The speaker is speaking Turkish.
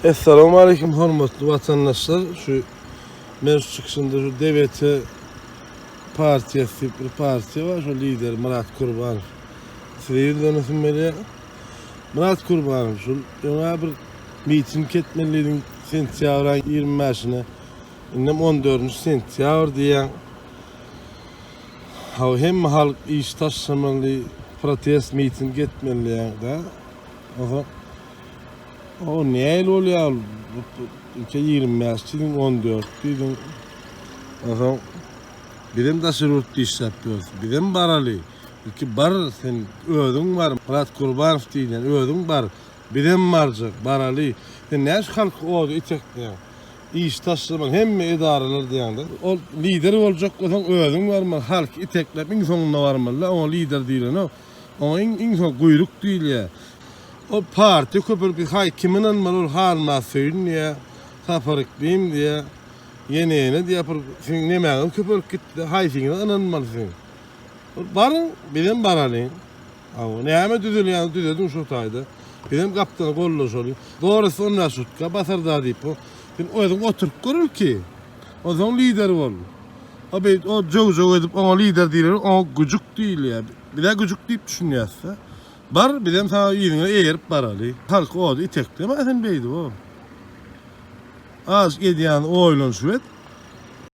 Esselamu Aleyküm hormatly vatandaşlar. Şu mevzu çıkışında şu devlete partiyası bir partiya var. Şu lider Murat Kurbanov. Sivil yönetimleri Murat Kurbanov. Şu ona bir miting etmeliydin sentyavrın 25'ine. İnnem 14. sentyavr diyen hem halk iş taşımalı protest miting etmeli da. O ne oluyor? Ülke 25 dedin 14 dedin. Bilim de sürüttü iş yapıyoruz. Bilim baralı. Ülke bar sen ödün var. Murat Kurbanov diyen ödün var. Bilim varcak baralı. Sen ne halk oldu itekle. İş taşımak hem mi idareler diyen de. O lider olacak olan ödün var mı? Halk itekle in sonuna var mı? O lider değil o. O in son kuyruk değil ya. O parti köpür bir hay kimin anmalı halına söyün ya safarıklıyım diye yeni diye yapır fin ne meğer köpür gitti hay fin anmalı fin barın bilen baralıyım ama ne ama düdülüyorum şu tayda bilen kaptanı gollo söylüyor doğrusu onun sutka basar da deyip o fin oturup görür ki o zaman lider ol o jojo edip o lider değil o gücük değil ya bir de gücük deyip düşünüyorsa bar bilem sana yine eğerip baralı. Halk oldu itekleme sen beydi o. Az ediyen oylan şüvet.